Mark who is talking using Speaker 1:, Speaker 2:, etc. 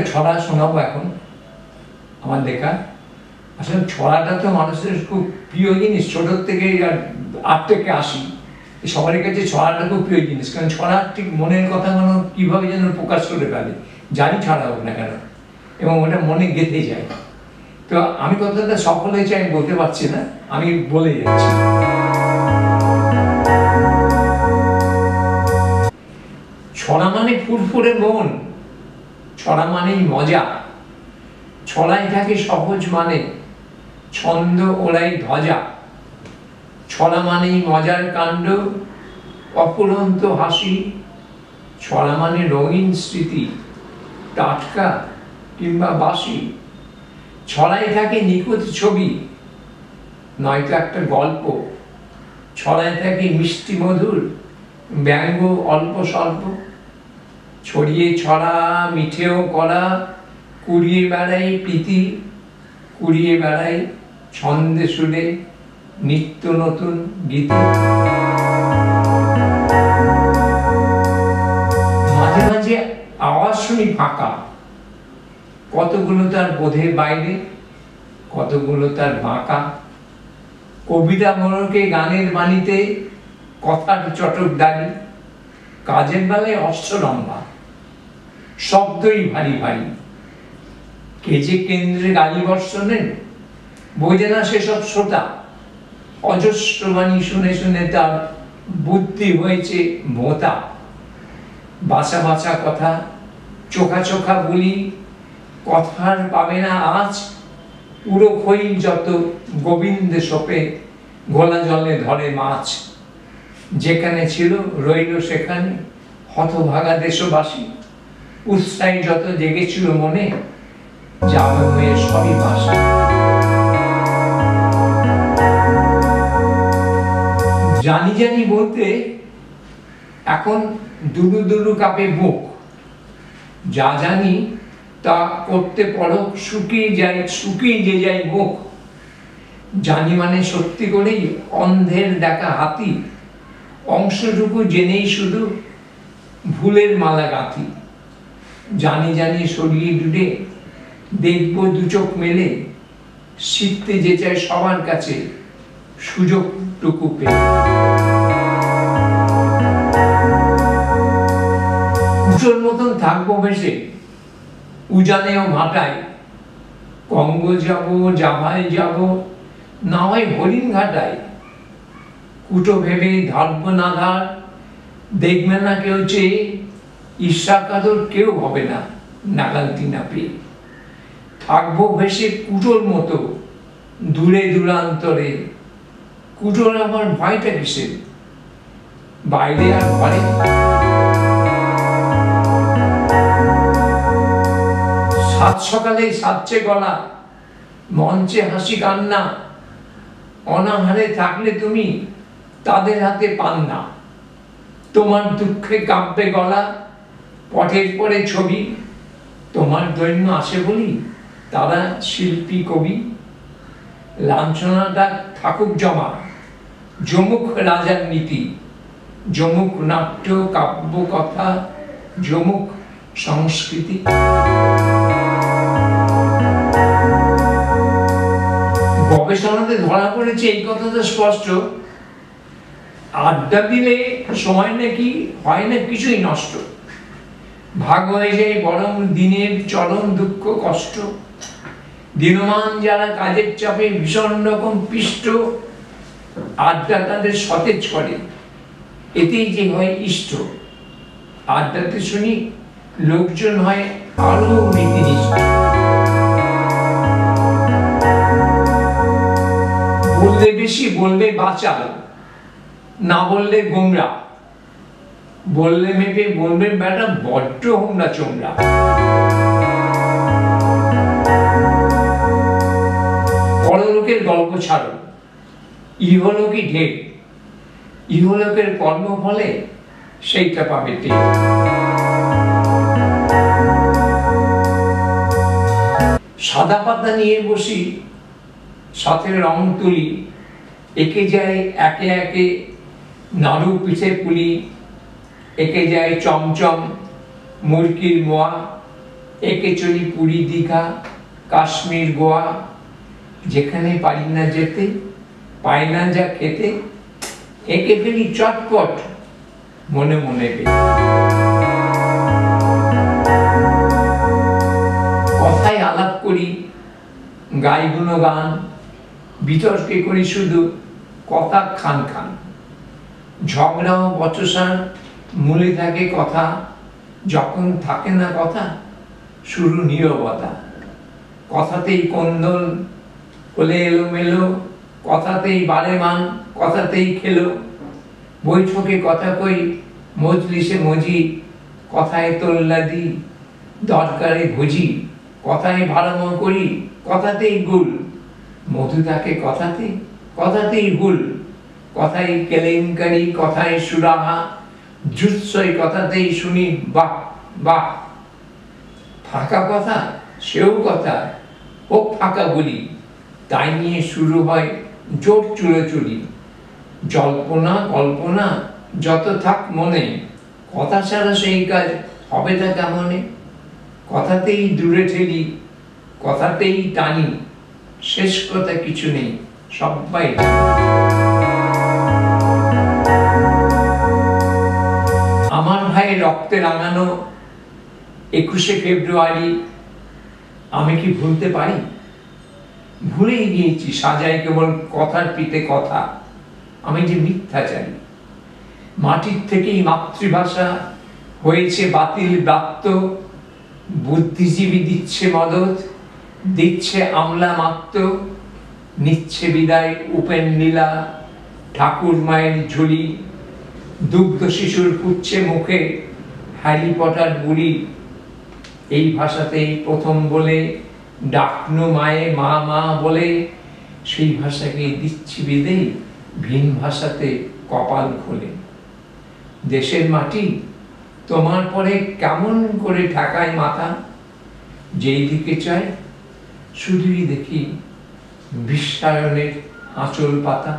Speaker 1: ছড়া শোনাবো এখন আমার লেখা। আসলে ছড়াটা তো মানুষের খুব প্রিয় জিনিস, ছোটোর থেকে আর 8 থেকে 80 সবার কাছে ছড়াটা খুব প্রিয় জিনিস, কারণ ছড়া ঠিক মনের কথাগুলো কীভাবে যেন প্রকাশ করে ফেলে, জানি ছড়া হোক না কেন, এবং ওটা মনে গেঁথে যায়। তো আমি কথাটা সফল হয়েছে আমি বলতে পারছি না, আমি বলে যাচ্ছি। ছড়া মানে ফুরফুরে মন, ছড়া মানেই মজা, ছড়াই থাকে সহজ মানে ছন্দ ওড়াই ধ্বজা, ছড়া মানেই মজার কাণ্ড অফুরন্ত হাসি, ছড়া মানে রঙিন স্মৃতি টাটকা কিংবা বাসি, ছড়াই থাকে নিখুঁত ছবি নয়তো একটা গল্প, ছড়াই থাকে মিষ্টি মধুর ব্যঙ্গ অল্প স্বল্প, ছড়িয়ে ছড়া মিঠেও করা কুড়িয়ে বেড়াই প্রীতি, কুড়িয়ে বেড়াই ছন্দে সুরে নিত্য নতুন গীতি। মাঝে মাঝে আওয়াজ শুনি ফাঁকা, কতগুলো তার বোধের বাইরে, কতগুলো তার বাঁকা, কবিতা মোড়কে গানের বাণীতে কথার চটকদারি, কাজের বেলায় অশ্বলম্বা শব্দই ভারী ভারী, কে যে কেন্দ্রে গালি বর্ষণের বোঝে না সেসব শ্রোতা, অজস্র বাণী শুনে শুনে তার বুদ্ধি হয়েছে ভোঁতা, বাছা বাছা কথা চোখা চোখা বলি কথার পাবে না আজ, উড়ো খই যত গোবিন্দে সোপে ঘোলা জলে ধরে মাছ, যেখানে ছিল রইল সেখানে হতভাগা দেশবাসী, উৎসাহী যত জেগেছিল মনে যাবে হয়ে সবই বাসা। জানি জানি বলতে এখন দুরু দুরু কাঁপে বুক, যা জানি তা করতে পরখ শুকিয়ে যে যায় মুখ, জানি মানে সত্যি করেই অন্ধের দেখা হাতি, অংশটুকু জেনেই শুধু ভুলের মালা গাঁথি, জানি জানি সরিয়ে দূরে দেখবো দু চোখ মেলে, শিখতে যে চায় সবার কাছে সুযোগটুকু পেয়ে। কুটোর মতন থাকবো ভেসে উজানে ও ভাটায়, কঙ্গ যাব জাভায় যাব না হয় হরিণ ঘাটায়, কুটো ভেবে ধর্ম না ধার দেখবে না কেউ চেয়ে, ঈর্ষা কাদর কেউ হবে না নাগালতি না পেয়ে, থাকবো ভেসে কুটোর মতো দূরে দূরান্তরে, কুটোর আমার ভয়টা কিসের বাইরে আর ঘরে। সাত সকালে সাতচে গলা মঞ্চে হাসি কান্না, অনাহারে থাকলে তুমি তাদের হাতে পান না, তোমার দুঃখে কাঁপবে গলা পথের পরে ছবি, তোমার দৈন্য আসে বলি তারা শিল্পী কবি, লাঞ্ছনাটা থাকুক জমা জমুক রাজার নীতি, জমুক নাট্য কাব্য কথা জমুক সংস্কৃতি। গবেষণাতে ধরা পড়েছে এই কথাটা স্পষ্ট, আড্ডা দিলে সময় নাকি হয় না কিছুই নষ্ট, ভাগ হয়ে যায় বরং দিনের চরম দুঃখ কষ্ট, দিনমান যারা কাজের চাপে ভীষণ রকম পিষ্ট, আড্ডা তাদের সতেজ করে এতেই যে হয় ইষ্ট, আড্ডাতে শুনি লোকজন হয় আরো নীতিনিষ্ঠ। বললে বেশি বললে বাঁচাল, না বললে গোমরা, বললে মেপে বলবে বেটা বড্ড হোমরা চোমরা। পরলোকের গল্প ছাড়ো, ইহলোকই ঢের, ইহলোকের কর্মফলে সেইটা পাবে টের। সাদা পাতা নিয়ে বসি সাথে রং তুলি, একে যায় একে একে নাড়ু পিঠে পুলি, একে যায় চমচম মুরগির মোয়া, একে চলি পুরী দীঘা কাশ্মীর গোয়া, যেখানে পারি না যেতে পাই না যা খেতে, একে ফেলি চটপট মনে মনে কথায় আলাপ করি, গাই গুণগান, বিতর্কে করি শুধু কথা খান খান। ঝগড়া ও বচসার মূলে থাকে কথা, যখন থাকে না কথা শুরু নীরবতা। কথাতেই কোন্দল, কোলে এলোমেলো, কথাতেই বারে মান, কথাতেই খেলো। বৈঠকে কথা কই, মজলিসে মজি, কথায় তোল্লাদি, দরকারে ভুজি, কথায় ভাড়ামো করি, কথাতেই গুল। মধু থাকে কথাতে, কথাতেই গুল। কথায় কেলেঙ্কারি, কথায় সুরাহা, জুৎসই কথাতেই শুনি বাহ বাহ। ফাঁকা কথা সেও কথা, হোক ফাঁকা বলি, তাই নিয়ে শুরু হয় জোর চুলোচুরি। জল্পনা কল্পনা যত থাক মনে, কথা ছাড়া সেই কাজ হবে না কেমনে। কথাতেই দূরে ঠেলি, কথাতেই টানি, শেষ কথা কিছু নেই সবাই। আমার ভাইয়ের রক্তে রাঙানো 21শে ফেব্রুয়ারি আমি কি ভুলতে পারি? ভুলেই গিয়েছি সাজাই কেবল কথার পিঠে কথা, আমি যে মিথ্যাচারী। মাটির থেকেই মাতৃভাষা হয়েছে বাতিল ব্রাত্য, বুদ্ধিজীবী দিচ্ছে মদত, দিচ্ছে আমলা মাত্র, নিচ্ছে বিদায় উপেন লীলা, ঠাকুর মায়ের ঝুলি। দুগ্ধ শিশুর ফুটছে মুখে হ্যারি পটার বুড়ি। এই ভাষাতেই প্রথম বলে ডাকনু মায়ে মা মা বলে, সেই ভাষাকে দিচ্ছি বিদেই, ভিন ভাষাতে কপাল খোলে। দেশের মাটি তোমার পরে কেমন করে ঠেকায় মাথা, যেই দিকে চায় শুধুই দেখি বিশ্বায়নের আঁচল পাতা।